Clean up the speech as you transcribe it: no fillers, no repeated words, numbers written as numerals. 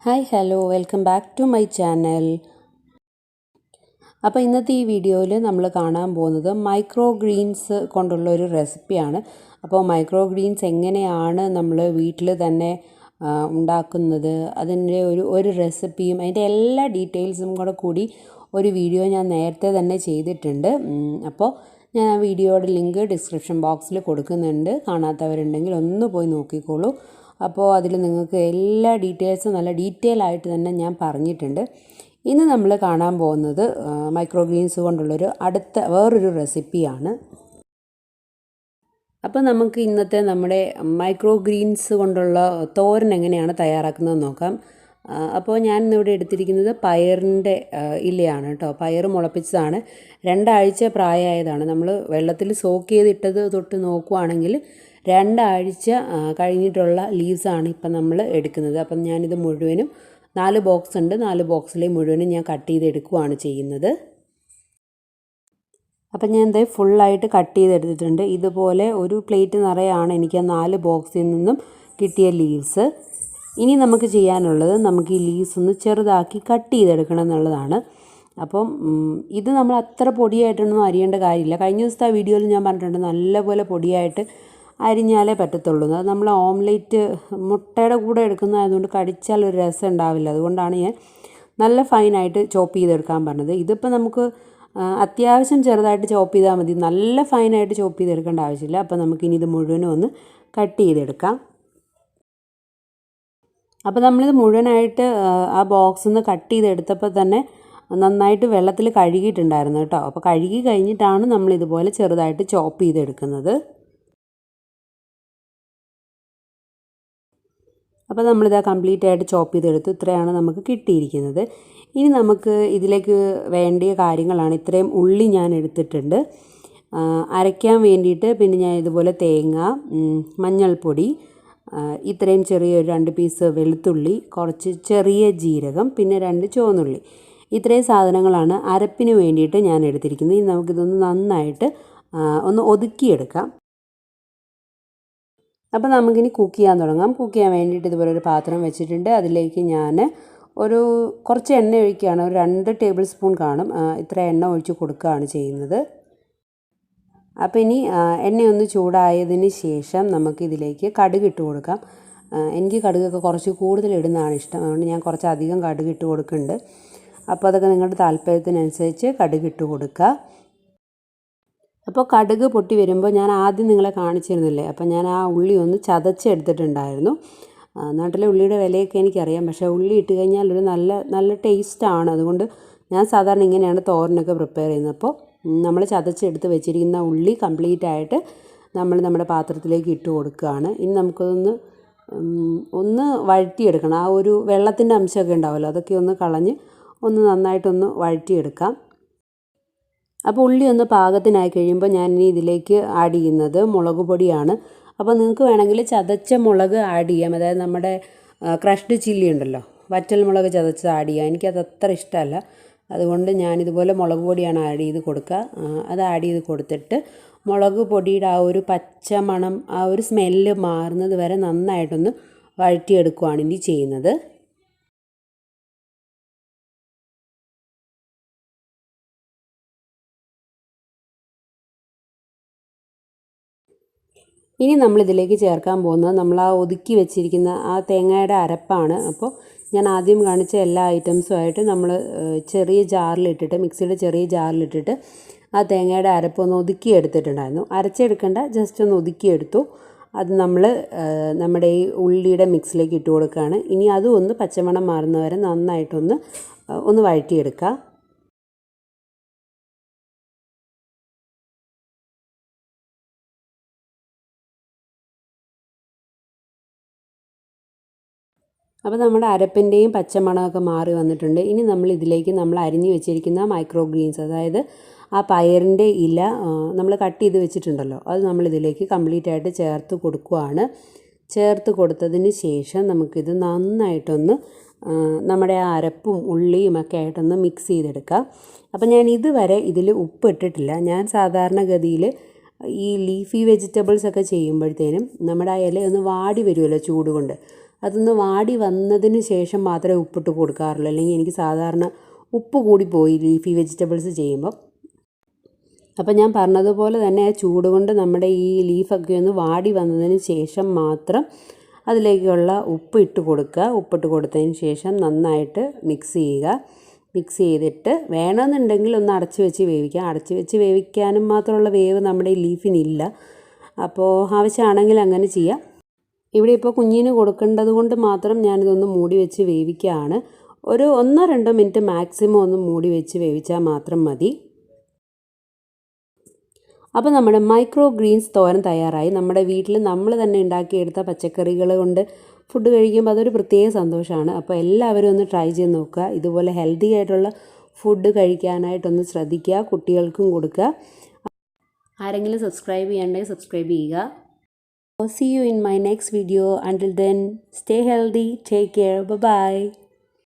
Hi hello welcome back to my channel. അപ്പോൾ ഇന്നത്തെ ഈ വീഡിയോയിൽ നമ്മൾ കാണാൻ പോകുന്നത് മൈക്രോ ഗ്രീൻസ് കൊണ്ടുള്ള ഒരു റെസിപ്പിയാണ്. അപ്പോൾ മൈക്രോ ഗ്രീൻസ് എങ്ങനെയാണ് നമ്മൾ വീട്ടിൽ തന്നെ ഉണ്ടാക്കുന്നത്, അതിൻ്റെ ഒരു റെസിപ്പിയും അതിൻ്റെ എല്ലാ ഡീറ്റെയിൽസും കൂടി ഒരു വീഡിയോ ഞാൻ നേരത്തെ തന്നെ ചെയ്തിട്ടുണ്ട്. അപ്പോൾ ഞാൻ ആ വീഡിയോയുടെ ലിങ്ക് ഡിസ്ക്രിപ്ഷൻ ബോക്സിൽ കൊടുക്കുന്നുണ്ട്. കാണാത്തവരുണ്ടെങ്കിൽ ഒന്ന് പോയി നോക്കിക്കോളൂ. അപ്പോൾ അതിൽ നിങ്ങൾക്ക് എല്ലാ ഡീറ്റെയിൽസും നല്ല ഡീറ്റെയിൽ ആയിട്ട് തന്നെ ഞാൻ പറഞ്ഞിട്ടുണ്ട്. ഇന്ന് നമ്മൾ കാണാൻ പോകുന്നത് മൈക്രോ ഗ്രീൻസ് കൊണ്ടുള്ളൊരു വേറൊരു റെസിപ്പിയാണ്. അപ്പോൾ നമുക്ക് ഇന്നത്തെ നമ്മുടെ മൈക്രോ ഗ്രീൻസ് കൊണ്ടുള്ള തോരൻ എങ്ങനെയാണ് തയ്യാറാക്കുന്നത് നോക്കാം. അപ്പോൾ ഞാൻ ഇന്നിവിടെ എടുത്തിരിക്കുന്നത് പയറിൻ്റെ ഇലയാണ് കേട്ടോ. പയർ മുളപ്പിച്ചതാണ്, 2 ആഴ്ച പ്രായമായതാണ്. നമ്മൾ വെള്ളത്തിൽ സോക്ക് ചെയ്തിട്ടത് തൊട്ട് നോക്കുവാണെങ്കിൽ 2 ആഴ്ച കഴിഞ്ഞിട്ടുള്ള ലീവ്സാണ് ഇപ്പം നമ്മൾ എടുക്കുന്നത്. അപ്പം ഞാനിത് മുഴുവനും 4 ബോക്സ് ഉണ്ട്, 4 ബോക്സിലെ മുഴുവനും ഞാൻ കട്ട് ചെയ്തെടുക്കുകയാണ് ചെയ്യുന്നത്. അപ്പം ഞാൻ ഇത് ഫുള്ളായിട്ട് കട്ട് ചെയ്തെടുത്തിട്ടുണ്ട്. ഇതുപോലെ ഒരു പ്ലേറ്റ് നിറയാണ് എനിക്ക് 4 ബോക്സിൽ നിന്നും കിട്ടിയ ലീവ്സ്. ഇനി നമുക്ക് ചെയ്യാനുള്ളത് നമുക്ക് ഈ ലീവ്സ് ഒന്ന് ചെറുതാക്കി കട്ട് ചെയ്തെടുക്കണം എന്നുള്ളതാണ്. അപ്പം ഇത് നമ്മൾ അത്ര പൊടിയായിട്ടൊന്നും അരിയേണ്ട കാര്യമില്ല. കഴിഞ്ഞ ദിവസത്തെ ആ വീഡിയോയിൽ ഞാൻ പറഞ്ഞിട്ടുണ്ട് നല്ലപോലെ പൊടിയായിട്ട് അരിഞ്ഞാലേ പറ്റത്തുള്ളൂ. അത് നമ്മൾ ഓംലേറ്റ് മുട്ടയുടെ കൂടെ എടുക്കുന്നതായതുകൊണ്ട് കടിച്ചാൽ ഒരു രസം ഉണ്ടാവില്ല. അതുകൊണ്ടാണ് ഞാൻ നല്ല ഫൈനായിട്ട് ചോപ്പ് ചെയ്തെടുക്കാൻ പറഞ്ഞത്. ഇതിപ്പോൾ നമുക്ക് അത്യാവശ്യം ചെറുതായിട്ട് ചോപ്പ് ചെയ്താൽ മതി, നല്ല ഫൈനായിട്ട് ചോപ്പ് ചെയ്തെടുക്കേണ്ട ആവശ്യമില്ല. അപ്പോൾ നമുക്കിനി ഇത് മുഴുവനും ഒന്ന് കട്ട് ചെയ്തെടുക്കാം. അപ്പോൾ നമ്മളിത് മുഴുവനായിട്ട് ആ ബോക്സിൽ നിന്ന് കട്ട് ചെയ്തെടുത്തപ്പോൾ തന്നെ നന്നായിട്ട് വെള്ളത്തിൽ കഴുകിയിട്ടുണ്ടായിരുന്നു കേട്ടോ. അപ്പോൾ കഴുകി കഴിഞ്ഞിട്ടാണ് നമ്മളിതുപോലെ ചെറുതായിട്ട് ചോപ്പ് ചെയ്തെടുക്കുന്നത്. അപ്പോൾ നമ്മളിത് കംപ്ലീറ്റ് ആയിട്ട് ചോപ്പ് ചെയ്തെടുത്തു. ഇത്രയാണ് നമുക്ക് കിട്ടിയിരിക്കുന്നത്. ഇനി നമുക്ക് ഇതിലേക്ക് വേണ്ടിയ കാര്യങ്ങളാണ്. ഇത്രയും ഉള്ളി ഞാൻ എടുത്തിട്ടുണ്ട് അരയ്ക്കാൻ വേണ്ടിയിട്ട്. പിന്നെ ഞാൻ ഇതുപോലെ തേങ്ങ, മഞ്ഞൾപ്പൊടി, ഇത്രയും ചെറിയൊരു 2 പീസ് വെളുത്തുള്ളി, കുറച്ച് ചെറിയ ജീരകം, പിന്നെ 2 ചുവന്നുള്ളി, ഇത്രയും സാധനങ്ങളാണ് അരപ്പിന് വേണ്ടിയിട്ട് ഞാൻ എടുത്തിരിക്കുന്നത്. ഇനി നമുക്കിതൊന്ന് നന്നായിട്ട് ഒന്ന് ഒതുക്കിയെടുക്കാം. അപ്പോൾ നമുക്കിനി കുക്ക് ചെയ്യാൻ തുടങ്ങാം. കുക്ക് ചെയ്യാൻ വേണ്ടിയിട്ട് ഇതുപോലെ ഒരു പാത്രം വെച്ചിട്ടുണ്ട്. അതിലേക്ക് ഞാൻ കുറച്ച് എണ്ണ ഒഴിക്കുകയാണ്. ഒരു 2 ടേബിൾ സ്പൂൺ കാണും. ഇത്ര എണ്ണ ഒഴിച്ച് കൊടുക്കുകയാണ് ചെയ്യുന്നത്. അപ്പോൾ ഇനി എണ്ണയൊന്ന് ചൂടായതിന് ശേഷം നമുക്കിതിലേക്ക് കടുക് ഇട്ട് കൊടുക്കാം. എനിക്ക് കടുകൊക്കെ കുറച്ച് കൂടുതൽ ഇടുന്നതാണ് ഇഷ്ടം, അതുകൊണ്ട് ഞാൻ കുറച്ച് അധികം കടുക് ഇട്ട് കൊടുക്കുന്നുണ്ട്. അപ്പോൾ അതൊക്കെ നിങ്ങളുടെ താല്പര്യത്തിനനുസരിച്ച് കടുക് ഇട്ട് കൊടുക്കുക. അപ്പോൾ കടുക് പൊട്ടി വരുമ്പോൾ ഞാൻ ആദ്യം നിങ്ങളെ കാണിച്ചിരുന്നില്ലേ, അപ്പോൾ ഞാൻ ആ ഉള്ളി ഒന്ന് ചതച്ചെടുത്തിട്ടുണ്ടായിരുന്നു. നാട്ടിലെ ഉള്ളിയുടെ വിലയൊക്കെ എനിക്കറിയാം, പക്ഷേ ഉള്ളി ഇട്ട് കഴിഞ്ഞാൽ ഒരു നല്ല ടേസ്റ്റാണ്. അതുകൊണ്ട് ഞാൻ സാധാരണ ഇങ്ങനെയാണ് തോരനൊക്കെ പ്രിപ്പയർ ചെയ്യുന്നത്. അപ്പോൾ നമ്മൾ ചതച്ചെടുത്ത് വെച്ചിരിക്കുന്ന ഉള്ളി കംപ്ലീറ്റ് ആയിട്ട് നമ്മുടെ പാത്രത്തിലേക്ക് ഇട്ട് കൊടുക്കുകയാണ്. ഇനി നമുക്കതൊന്ന് വഴറ്റിയെടുക്കണം. ആ ഒരു വെള്ളത്തിൻ്റെ അംശമൊക്കെ ഉണ്ടാവുമല്ലോ, അതൊക്കെ ഒന്ന് കളഞ്ഞ് നന്നായിട്ടൊന്ന് വഴറ്റിയെടുക്കാം. അപ്പോൾ ഉള്ളി ഒന്ന് പാകത്തിനായി കഴിയുമ്പോൾ ഞാൻ ഇനി ഇതിലേക്ക് ആഡ് ചെയ്യുന്നത് മുളക് പൊടിയാണ്. അപ്പോൾ നിങ്ങൾക്ക് വേണമെങ്കിൽ ചതച്ച മുളക് ആഡ് ചെയ്യാം. അതായത് നമ്മുടെ ക്രഷ്ഡ് ചില്ലി ഉണ്ടല്ലോ, വറ്റൽ മുളക് ചതച്ചത് ആഡ് ചെയ്യാം. എനിക്കത് അത്ര ഇഷ്ടമല്ല, അതുകൊണ്ട് ഞാനിതുപോലെ മുളക് പൊടിയാണ് ആഡ് ചെയ്ത് കൊടുക്കുക. അത് ആഡ് ചെയ്ത് കൊടുത്തിട്ട് മുളക് പൊടിയുടെ ആ ഒരു പച്ച മണം, ആ ഒരു സ്മെല്ല് മാറുന്നത് വരെ നന്നായിട്ടൊന്ന് വഴറ്റിയെടുക്കുകയാണ് ഇനി ചെയ്യുന്നത്. ഇനി നമ്മളിതിലേക്ക് ചേർക്കാൻ പോകുന്നത് നമ്മൾ ആ ഒതുക്കി വെച്ചിരിക്കുന്ന ആ തേങ്ങയുടെ അരപ്പാണ്. അപ്പോൾ ഞാൻ ആദ്യം കാണിച്ച എല്ലാ ഐറ്റംസുമായിട്ട് നമ്മൾ ചെറിയ ജാറിലിട്ടിട്ട്, മിക്സിയുടെ ചെറിയ ജാറിലിട്ടിട്ട് ആ തേങ്ങയുടെ അരപ്പ് ഒന്ന് ഒതുക്കി എടുത്തിട്ടുണ്ടായിരുന്നു. അരച്ചെടുക്കേണ്ട, ജസ്റ്റ് ഒന്ന് ഒതുക്കിയെടുത്തു. അത് നമ്മൾ നമ്മുടെ ഈ ഉള്ളിയുടെ മിക്സിലേക്ക് ഇട്ട് കൊടുക്കുകയാണ്. ഇനി അതും ഒന്ന് പച്ചമണം മാറുന്നവരെ നന്നായിട്ടൊന്ന് വഴറ്റിയെടുക്കുക. അപ്പോൾ നമ്മുടെ അരപ്പിൻ്റെയും പച്ചമണമൊക്കെ മാറി വന്നിട്ടുണ്ട്. ഇനി നമ്മൾ ഇതിലേക്ക് നമ്മൾ അരിഞ്ഞു വെച്ചിരിക്കുന്ന മൈക്രോ ഗ്രീൻസ്, അതായത് ആ പയറിൻ്റെ ഇല നമ്മൾ കട്ട് ചെയ്ത് വെച്ചിട്ടുണ്ടല്ലോ, അത് നമ്മളിതിലേക്ക് കംപ്ലീറ്റ് ആയിട്ട് ചേർത്ത് കൊടുക്കുകയാണ്. ചേർത്ത് കൊടുത്തതിന് ശേഷം നമുക്കിത് നന്നായിട്ടൊന്ന് നമ്മുടെ ആ അരപ്പും ഉള്ളിയും ഒക്കെ ആയിട്ടൊന്ന് മിക്സ് ചെയ്തെടുക്കാം. അപ്പോൾ ഞാൻ ഇതുവരെ ഇതിൽ ഉപ്പ് ഇട്ടിട്ടില്ല. ഞാൻ സാധാരണഗതിയിൽ ഈ ലീഫി വെജിറ്റബിൾസ് ഒക്കെ ചെയ്യുമ്പോഴത്തേനും നമ്മുടെ ആ ഇല ഒന്ന് വാടി വരുമല്ലോ ചൂട് കൊണ്ട്, അതൊന്ന് വാടി വന്നതിന് ശേഷം മാത്രമേ ഉപ്പിട്ട് കൊടുക്കാറുള്ളൂ. അല്ലെങ്കിൽ എനിക്ക് സാധാരണ ഉപ്പ് കൂടിപ്പോയി ലീഫി വെജിറ്റബിൾസ് ചെയ്യുമ്പോൾ. അപ്പോൾ ഞാൻ പറഞ്ഞതുപോലെ തന്നെ ആ ചൂട് കൊണ്ട് നമ്മുടെ ഈ ലീഫൊക്കെ ഒന്ന് വാടി വന്നതിന് ശേഷം മാത്രം അതിലേക്കുള്ള ഉപ്പ് ഇട്ട് കൊടുക്കുക. ഉപ്പിട്ട് കൊടുത്തതിന് ശേഷം നന്നായിട്ട് മിക്സ് ചെയ്യുക. മിക്സ് ചെയ്തിട്ട് വേണമെന്നുണ്ടെങ്കിൽ ഒന്ന് അടച്ച് വെച്ച് വേവിക്കാം. അടച്ച് വെച്ച് വേവിക്കാനും മാത്രമുള്ള വേവ് നമ്മുടെ ഈ ലീഫിനില്ല. അപ്പോൾ ആവശ്യമാണെങ്കിൽ അങ്ങനെ ചെയ്യാം. ഇവിടെ ഇപ്പോൾ കുഞ്ഞിന് കൊടുക്കേണ്ടത് കൊണ്ട് മാത്രം ഞാനിതൊന്ന് മൂടി വെച്ച് വേവിക്കുകയാണ്. ഒരു 1-2 മിനിറ്റ് മാക്സിമം ഒന്ന് മൂടി വെച്ച് വേവിച്ചാൽ മാത്രം മതി. അപ്പോൾ നമ്മുടെ മൈക്രോ ഗ്രീൻസ് തോരൻ തയ്യാറായി. നമ്മുടെ വീട്ടിൽ നമ്മൾ തന്നെ ഉണ്ടാക്കിയെടുത്ത പച്ചക്കറികൾ കൊണ്ട് ഫുഡ് കഴിക്കുമ്പോൾ അതൊരു പ്രത്യേക സന്തോഷമാണ്. അപ്പോൾ എല്ലാവരും ഒന്ന് ട്രൈ ചെയ്ത് നോക്കുക. ഇതുപോലെ ഹെൽത്തി ആയിട്ടുള്ള ഫുഡ് കഴിക്കാനായിട്ടൊന്ന് ശ്രദ്ധിക്കുക. കുട്ടികൾക്കും കൊടുക്കുക. ആരെങ്കിലും സബ്സ്ക്രൈബ് ചെയ്യണമെങ്കിൽ സബ്സ്ക്രൈബ് ചെയ്യുക. See you in my next video. Until then, stay healthy. Take care. Bye-bye.